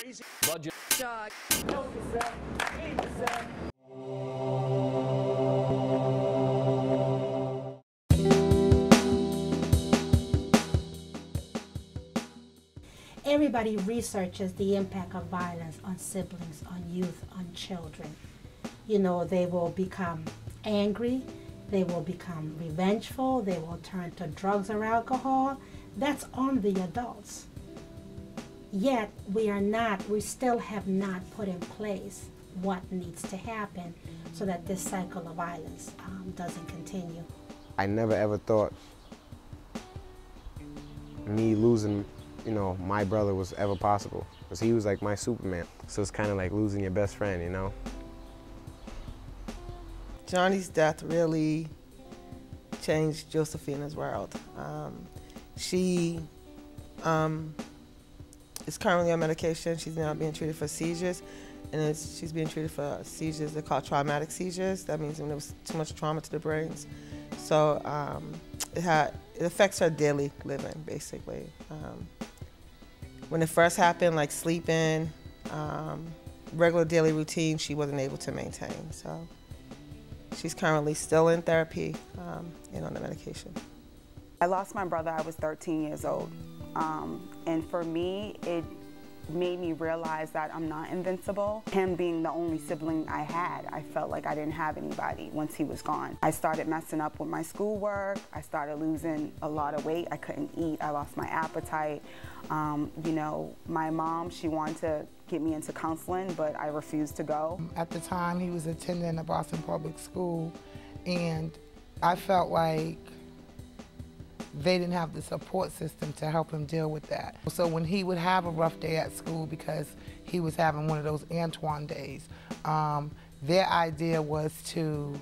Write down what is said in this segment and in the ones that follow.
crazy budget. Shock. Everybody researches the impact of violence on siblings, on youth, on children. You know, they will become angry, they will become revengeful, they will turn to drugs or alcohol. That's on the adults. Yet we still have not put in place what needs to happen so that this cycle of violence doesn't continue. I never ever thought me losing, you know, my brother was ever possible, because he was like my Superman. So it's kind of like losing your best friend, you know? Johnny's death really changed Josephina's world. She is currently on medication. She's now being treated for seizures, and she's being treated for seizures they're called traumatic seizures. That means when there was too much trauma to the brains. So it affects her daily living, basically. When it first happened, like sleeping, regular daily routine, she wasn't able to maintain. So she's currently still in therapy and on the medication. I lost my brother, I was 13 years old. And for me, it made me realize that I'm not invincible. Him being the only sibling I had, I felt like I didn't have anybody once he was gone. I started messing up with my schoolwork. I started losing a lot of weight. I couldn't eat. I lost my appetite. You know, my mom, she wanted to get me into counseling, but I refused to go. At the time, he was attending a Boston public school, and I felt like they didn't have the support system to help him deal with that. So when he would have a rough day at school because he was having one of those Antoine days, their idea was to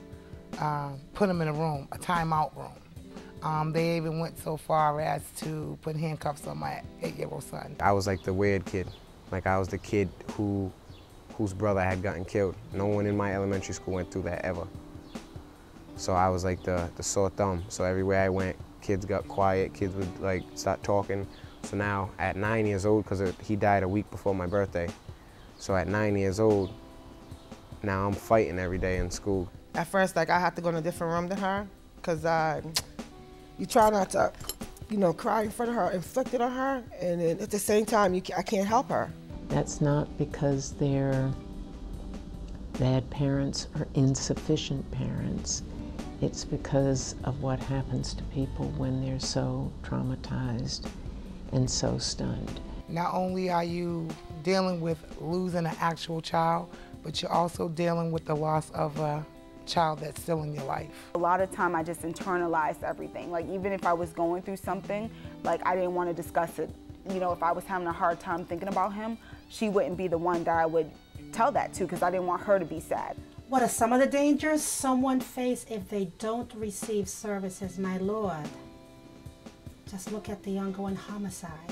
put him in a room, a timeout room. They even went so far as to put handcuffs on my 8-year-old son. I was like the weird kid. Like I was the kid whose brother had gotten killed. No one in my elementary school went through that ever. So I was like the sore thumb. So everywhere I went, kids got quiet, kids would like start talking. So now at 9 years old, because he died a week before my birthday, so at 9 years old, now I'm fighting every day in school. At first, like, I had to go in a different room than her, because you try not to, you know, cry in front of her, inflict it on her, and then at the same time, I can't help her. That's not because they're bad parents or insufficient parents. It's because of what happens to people when they're so traumatized and so stunned. Not only are you dealing with losing an actual child, but you're also dealing with the loss of a child that's still in your life. A lot of time I just internalized everything. Like even if I was going through something, like I didn't want to discuss it. You know, if I was having a hard time thinking about him, she wouldn't be the one that I would tell that to, because I didn't want her to be sad. What are some of the dangers someone faces if they don't receive services, my Lord? Just look at the ongoing homicide.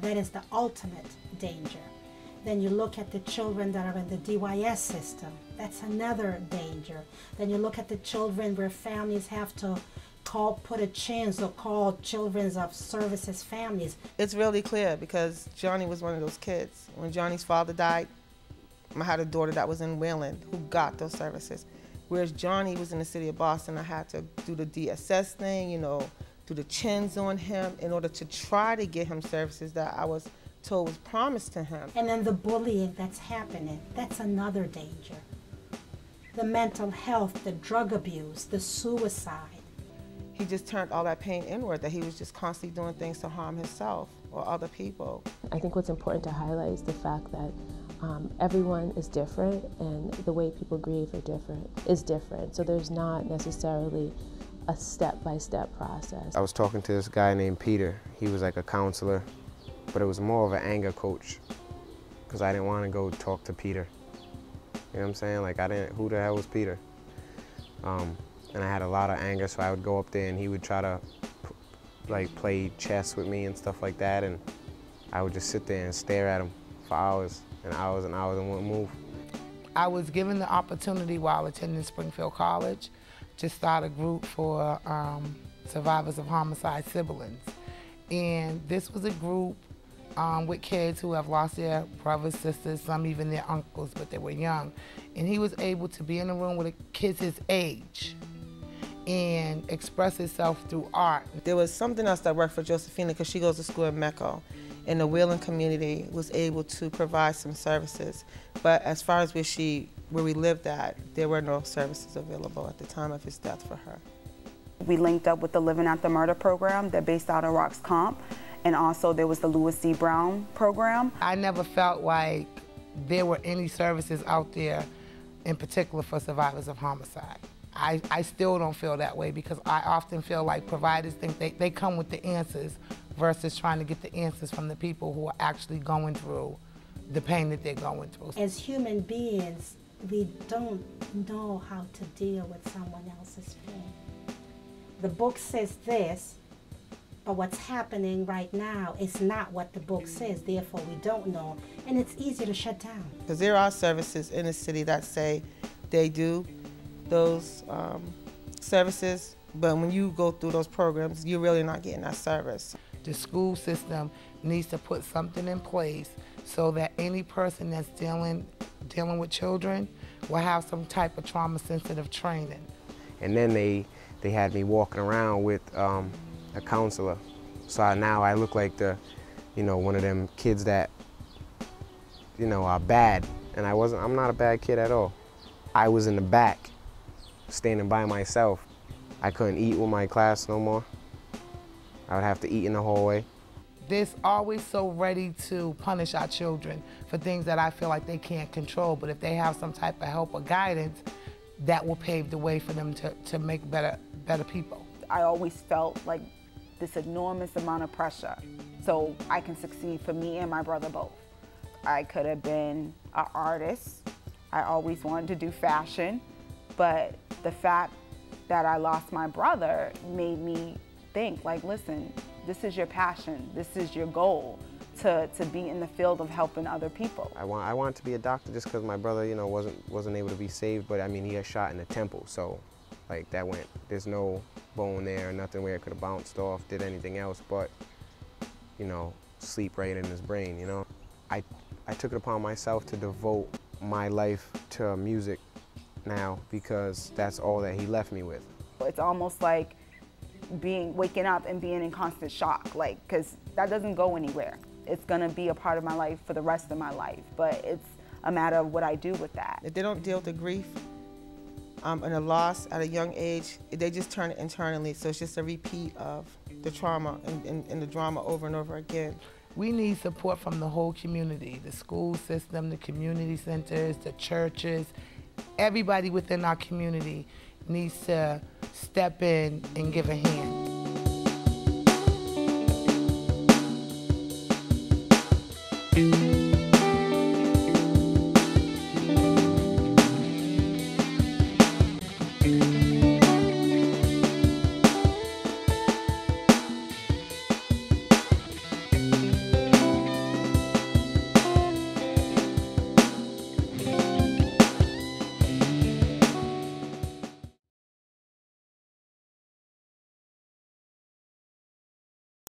That is the ultimate danger. Then you look at the children that are in the DYS system. That's another danger. Then you look at the children where families have to put a chance or call children's of services families. It's really clear because Johnny was one of those kids. When Johnny's father died, I had a daughter that was in Wayland who got those services. Whereas Johnny was in the city of Boston, I had to do the DSS thing, you know, do the chins on him in order to try to get him services that I was told was promised to him. And then the bullying that's happening, that's another danger. The mental health, the drug abuse, the suicide. He just turned all that pain inward, that he was just constantly doing things to harm himself or other people. I think what's important to highlight is the fact that everyone is different, and the way people grieve is different. So there's not necessarily a step-by-step process. I was talking to this guy named Peter. He was like a counselor, but it was more of an anger coach, because I didn't want to go talk to Peter. You know what I'm saying? Like who the hell was Peter? And I had a lot of anger, so I would go up there and he would try to like play chess with me and stuff like that, and I would just sit there and stare at him for hours and hours and hours and wouldn't move. I was given the opportunity while attending Springfield College to start a group for survivors of homicide siblings. And this was a group with kids who have lost their brothers, sisters, some even their uncles, but they were young. And he was able to be in a room with kids his age and express himself through art. There was something else that worked for Josephina because she goes to school in Mecco, and the Wheeling community was able to provide some services. But as far as where we lived at, there were no services available at the time of his death for her. We linked up with the Living After Murder program. They're based out of Rocks Comp. And also there was the Louis C. Brown program. I never felt like there were any services out there in particular for survivors of homicide. I still don't feel that way because I often feel like providers think they come with the answers versus trying to get the answers from the people who are actually going through the pain that they're going through. As human beings, we don't know how to deal with someone else's pain. The book says this, but what's happening right now is not what the book says, therefore we don't know, and it's easy to shut down. Because there are services in the city that say they do those services, but when you go through those programs, you're really not getting that service. The school system needs to put something in place so that any person that's dealing with children will have some type of trauma-sensitive training. And then they had me walking around with a counselor. So now I look like one of them kids that, are bad. And I'm not a bad kid at all. I was in the back, standing by myself. I couldn't eat with my class no more. I would have to eat in the hallway. They're always so ready to punish our children for things that I feel like they can't control, but if they have some type of help or guidance, that will pave the way for them to make better people. I always felt like this enormous amount of pressure so I can succeed for me and my brother both. I could have been an artist. I always wanted to do fashion, but the fact that I lost my brother made me think, like, listen, this is your passion, this is your goal, to be in the field of helping other people. I wanted to be a doctor just because my brother, wasn't able to be saved, but I mean, he got shot in the temple, so like that went, there's no bone there, nothing where it could have bounced off, did anything else but, sleep right in his brain, I took it upon myself to devote my life to music now because that's all that he left me with. It's almost like waking up and being in constant shock, because that doesn't go anywhere. It's gonna be a part of my life for the rest of my life, but it's a matter of what I do with that. If they don't deal with the grief and the loss at a young age, they just turn it internally, so it's just a repeat of the trauma and the drama over and over again. We need support from the whole community, the school system, the community centers, the churches. Everybody within our community needs to step in and give a hand.